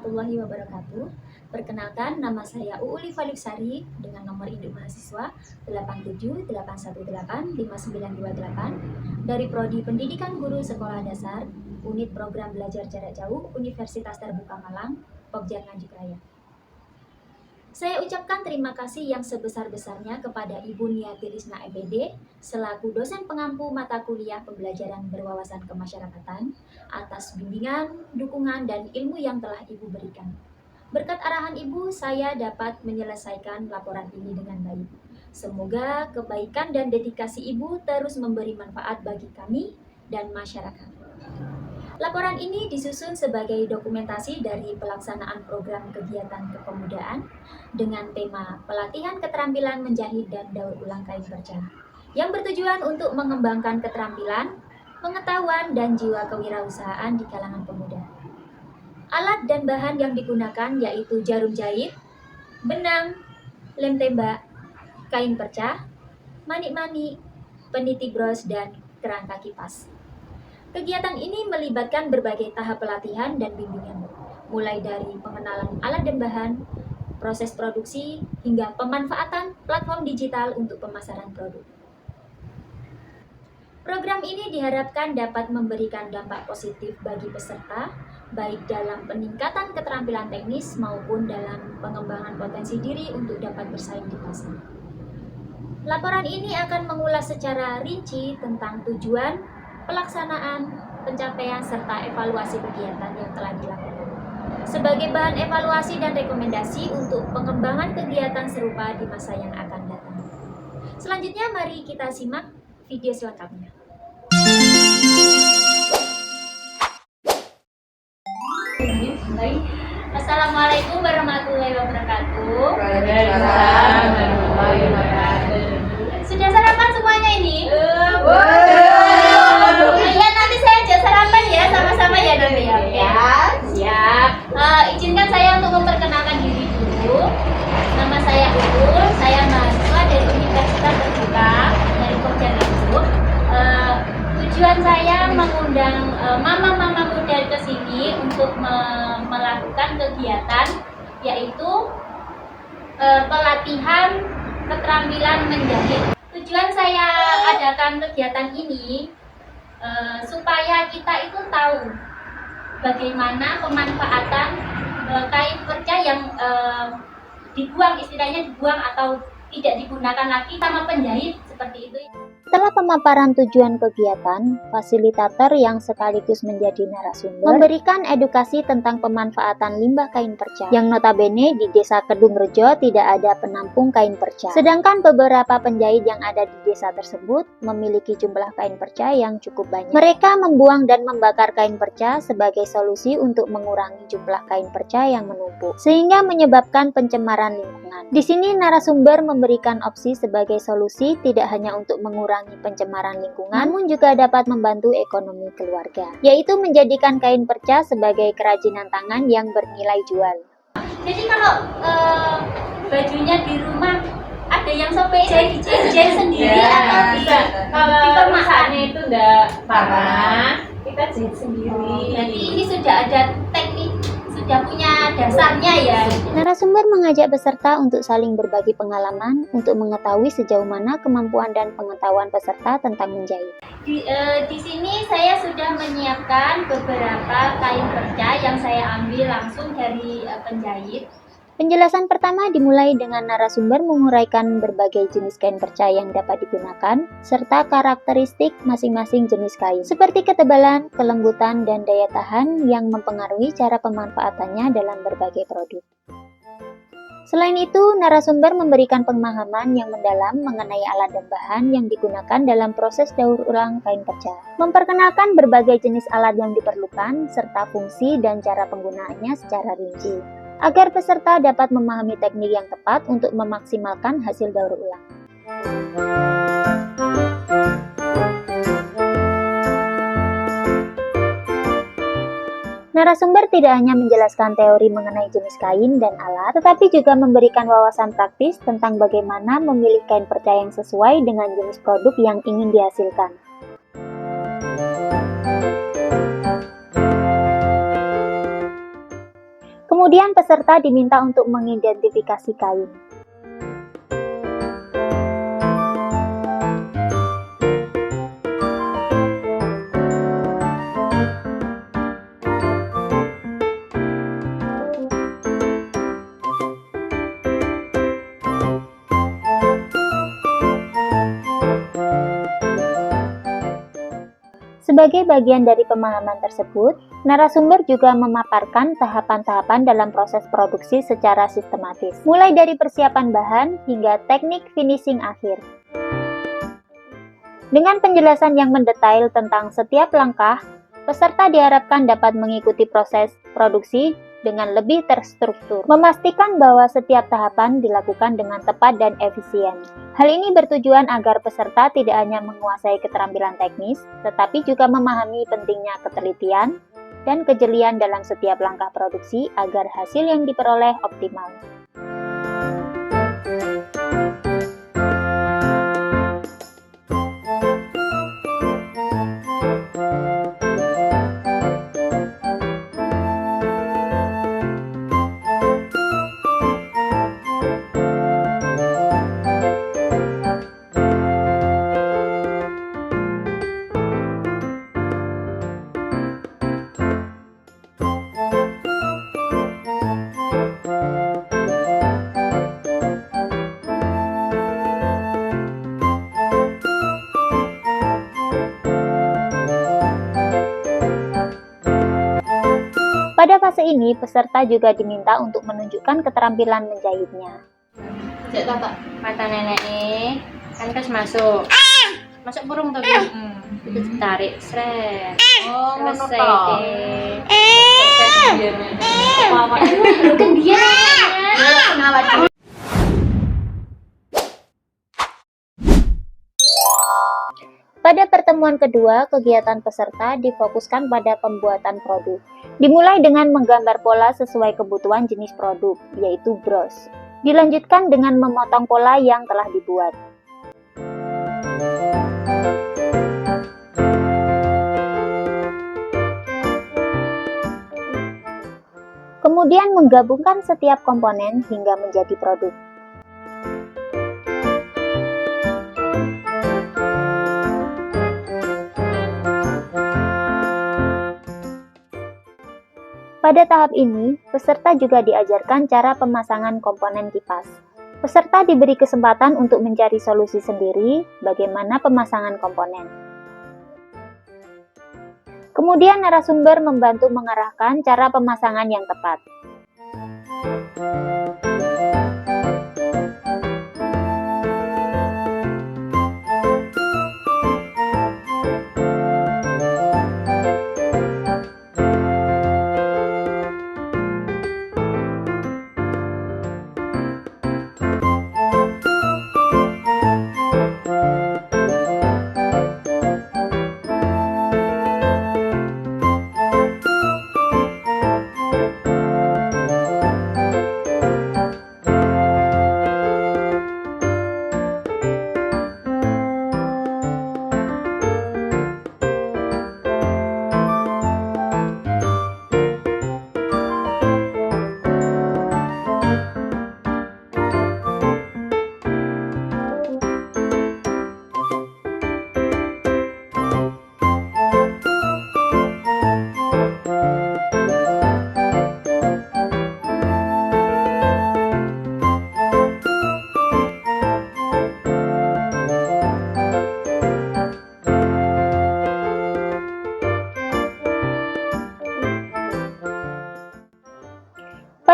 warahmatullahi wabarakatuh. Perkenalkan, nama saya Uuli Faliksari dengan nomor induk mahasiswa 8781859228 dari Prodi Pendidikan Guru Sekolah Dasar, Unit Program Belajar Jarak Jauh, Universitas Terbuka Malang, Pokja Nganjuk Raya. Saya ucapkan terima kasih yang sebesar-besarnya kepada Ibu Niati Lisna EPD selaku dosen pengampu mata kuliah pembelajaran berwawasan kemasyarakatan atas bimbingan, dukungan, dan ilmu yang telah Ibu berikan. Berkat arahan Ibu, saya dapat menyelesaikan laporan ini dengan baik. Semoga kebaikan dan dedikasi Ibu terus memberi manfaat bagi kami dan masyarakat. Laporan ini disusun sebagai dokumentasi dari pelaksanaan program kegiatan kepemudaan dengan tema pelatihan keterampilan menjahit dan daur ulang kain perca yang bertujuan untuk mengembangkan keterampilan, pengetahuan, dan jiwa kewirausahaan di kalangan pemuda. Alat dan bahan yang digunakan yaitu jarum jahit, benang, lem tembak, kain perca, manik-manik, peniti bros, dan kerangka kipas. Kegiatan ini melibatkan berbagai tahap pelatihan dan bimbingan, mulai dari pengenalan alat dan bahan, proses produksi, hingga pemanfaatan platform digital untuk pemasaran produk. Program ini diharapkan dapat memberikan dampak positif bagi peserta, baik dalam peningkatan keterampilan teknis maupun dalam pengembangan potensi diri untuk dapat bersaing di pasar. Laporan ini akan mengulas secara rinci tentang tujuan, pelaksanaan, pencapaian, serta evaluasi kegiatan yang telah dilakukan sebagai bahan evaluasi dan rekomendasi untuk pengembangan kegiatan serupa di masa yang akan datang. Selanjutnya mari kita simak video selengkapnya. Assalamualaikum warahmatullahi wabarakatuh. Waalaikumsalam warahmatullahi wabarakatuh. Sudah sarapan semuanya ini? Iya, nanti saya ajak sarapan ya, sama-sama ya nanti ya. Siap. Izinkan saya untuk memperkenalkan diri dulu. Nama saya Uul, saya mahasiswa dari Universitas Terbuka dari Pokja Nganjuk. Tujuan saya mengundang mama-mama muda ke sini untuk melakukan kegiatan yaitu pelatihan keterampilan menjahit. Tujuan saya adakan kegiatan ini supaya kita itu tahu bagaimana pemanfaatan kain perca yang dibuang, istilahnya dibuang atau tidak digunakan lagi sama penjahit seperti itu. Setelah pemaparan tujuan kegiatan, fasilitator yang sekaligus menjadi narasumber memberikan edukasi tentang pemanfaatan limbah kain perca, yang notabene di Desa Kedung Rejo tidak ada penampung kain perca. Sedangkan beberapa penjahit yang ada di desa tersebut memiliki jumlah kain perca yang cukup banyak. Mereka membuang dan membakar kain perca sebagai solusi untuk mengurangi jumlah kain perca yang menumpuk, sehingga menyebabkan pencemaran lingkungan. Di sini narasumber memberikan opsi sebagai solusi tidak hanya untuk mengurangi pencemaran lingkungan, namun juga dapat membantu ekonomi keluarga, yaitu menjadikan kain perca sebagai kerajinan tangan yang bernilai jual. Jadi kalau bajunya di rumah ada yang sampai jahit sendiri atau bisa kalau pemakaiannya itu enggak parah, kita jahit sendiri. Jadi ini sudah ada teknik, sudah punya dasarnya ya. Narasumber mengajak peserta untuk saling berbagi pengalaman untuk mengetahui sejauh mana kemampuan dan pengetahuan peserta tentang menjahit. Di sini saya sudah menyiapkan beberapa kain perca yang saya ambil langsung dari penjahit. Penjelasan pertama dimulai dengan narasumber menguraikan berbagai jenis kain perca yang dapat digunakan, serta karakteristik masing-masing jenis kain, seperti ketebalan, kelembutan, dan daya tahan yang mempengaruhi cara pemanfaatannya dalam berbagai produk. Selain itu, narasumber memberikan pemahaman yang mendalam mengenai alat dan bahan yang digunakan dalam proses daur ulang kain perca, memperkenalkan berbagai jenis alat yang diperlukan, serta fungsi dan cara penggunaannya secara rinci, agar peserta dapat memahami teknik yang tepat untuk memaksimalkan hasil daur ulang. Narasumber tidak hanya menjelaskan teori mengenai jenis kain dan alat, tetapi juga memberikan wawasan praktis tentang bagaimana memilih kain perca yang sesuai dengan jenis produk yang ingin dihasilkan. Kemudian peserta diminta untuk mengidentifikasi kain. Sebagai bagian dari pemahaman tersebut, narasumber juga memaparkan tahapan-tahapan dalam proses produksi secara sistematis, mulai dari persiapan bahan hingga teknik finishing akhir. Dengan penjelasan yang mendetail tentang setiap langkah, peserta diharapkan dapat mengikuti proses produksi dengan lebih terstruktur, memastikan bahwa setiap tahapan dilakukan dengan tepat dan efisien. Hal ini bertujuan agar peserta tidak hanya menguasai keterampilan teknis, tetapi juga memahami pentingnya ketelitian dan kejelian dalam setiap langkah produksi agar hasil yang diperoleh optimal. Pada fase ini, peserta juga diminta untuk menunjukkan keterampilan menjahitnya. Cek tak mata nenek nih, kan kes masuk. Masuk burung tadi. Itu tarik, sret. Oh, selesai deh. Apa-apa. Kan dia neneknya. Pada pertemuan kedua, kegiatan peserta difokuskan pada pembuatan produk. Dimulai dengan menggambar pola sesuai kebutuhan jenis produk, yaitu bros. Dilanjutkan dengan memotong pola yang telah dibuat. Kemudian menggabungkan setiap komponen hingga menjadi produk. Pada tahap ini, peserta juga diajarkan cara pemasangan komponen kipas. Peserta diberi kesempatan untuk mencari solusi sendiri bagaimana pemasangan komponen. Kemudian narasumber membantu mengarahkan cara pemasangan yang tepat.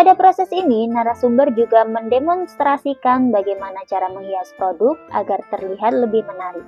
Pada proses ini, narasumber juga mendemonstrasikan bagaimana cara menghias produk agar terlihat lebih menarik.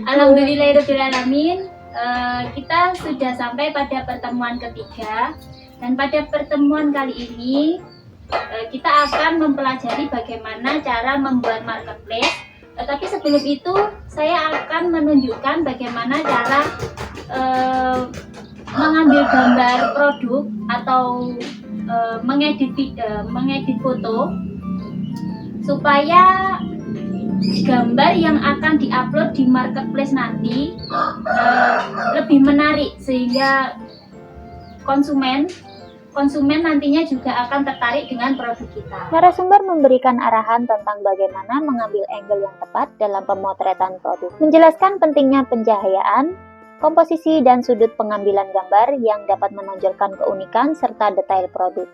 Alhamdulillahirrahmanirrahim. Kita sudah sampai pada pertemuan ketiga, dan pada pertemuan kali ini kita akan mempelajari bagaimana cara membuat marketplace. Tetapi sebelum itu saya akan menunjukkan bagaimana cara mengambil gambar produk atau mengedit foto supaya gambar yang akan diupload di marketplace nanti lebih menarik, sehingga konsumen nantinya juga akan tertarik dengan produk kita. Narasumber memberikan arahan tentang bagaimana mengambil angle yang tepat dalam pemotretan produk, menjelaskan pentingnya pencahayaan, komposisi dan sudut pengambilan gambar yang dapat menonjolkan keunikan serta detail produk.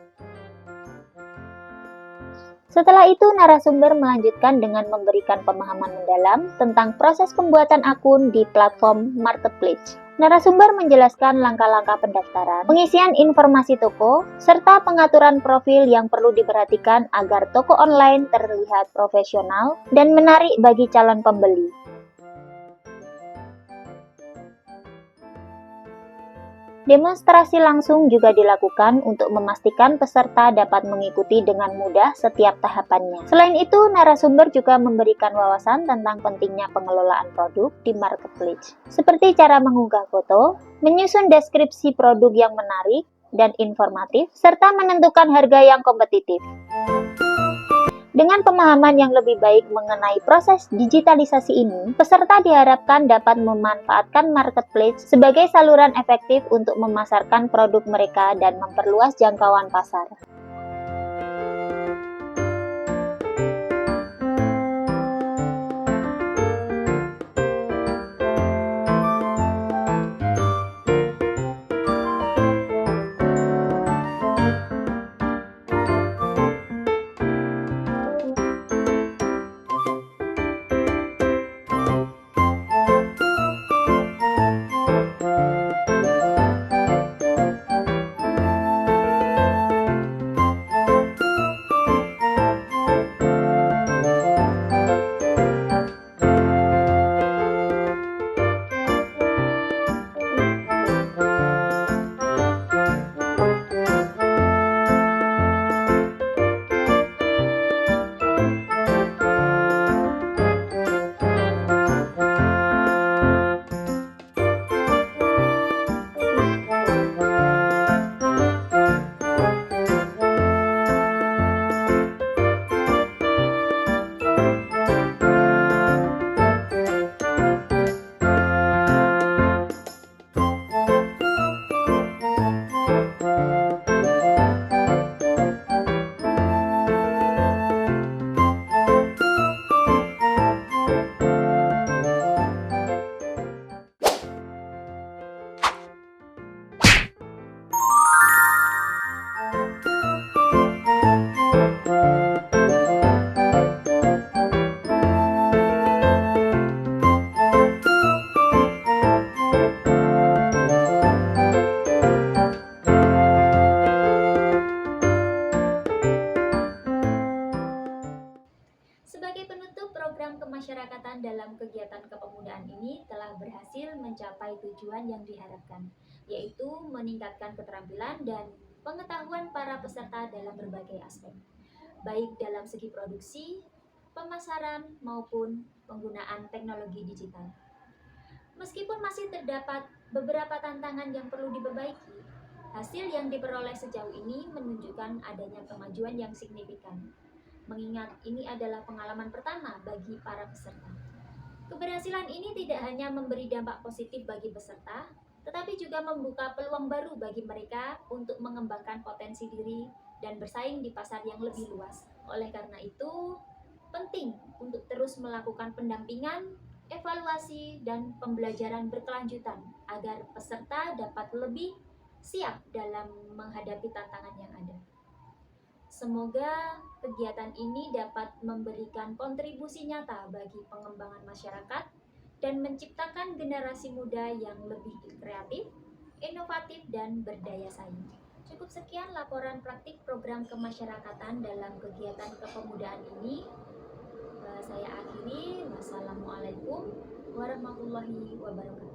Setelah itu, narasumber melanjutkan dengan memberikan pemahaman mendalam tentang proses pembuatan akun di platform marketplace. Narasumber menjelaskan langkah-langkah pendaftaran, pengisian informasi toko, serta pengaturan profil yang perlu diperhatikan agar toko online terlihat profesional dan menarik bagi calon pembeli. Demonstrasi langsung juga dilakukan untuk memastikan peserta dapat mengikuti dengan mudah setiap tahapannya. Selain itu, narasumber juga memberikan wawasan tentang pentingnya pengelolaan produk di marketplace, seperti cara mengunggah foto, menyusun deskripsi produk yang menarik dan informatif, serta menentukan harga yang kompetitif. Dengan pemahaman yang lebih baik mengenai proses digitalisasi ini, peserta diharapkan dapat memanfaatkan marketplace sebagai saluran efektif untuk memasarkan produk mereka dan memperluas jangkauan pasar. Kemasyarakatan dalam kegiatan kepemudaan ini telah berhasil mencapai tujuan yang diharapkan, yaitu meningkatkan keterampilan dan pengetahuan para peserta dalam berbagai aspek, baik dalam segi produksi, pemasaran, maupun penggunaan teknologi digital. Meskipun masih terdapat beberapa tantangan yang perlu diperbaiki, hasil yang diperoleh sejauh ini menunjukkan adanya kemajuan yang signifikan. Mengingat ini adalah pengalaman pertama bagi para peserta. Keberhasilan ini tidak hanya memberi dampak positif bagi peserta, tetapi juga membuka peluang baru bagi mereka untuk mengembangkan potensi diri dan bersaing di pasar yang lebih luas. Oleh karena itu, penting untuk terus melakukan pendampingan, evaluasi, dan pembelajaran berkelanjutan agar peserta dapat lebih siap dalam menghadapi tantangan yang ada. Semoga kegiatan ini dapat memberikan kontribusi nyata bagi pengembangan masyarakat dan menciptakan generasi muda yang lebih kreatif, inovatif, dan berdaya saing. Cukup sekian laporan praktik program kemasyarakatan dalam kegiatan kepemudaan ini. Saya akhiri. Wassalamualaikum warahmatullahi wabarakatuh.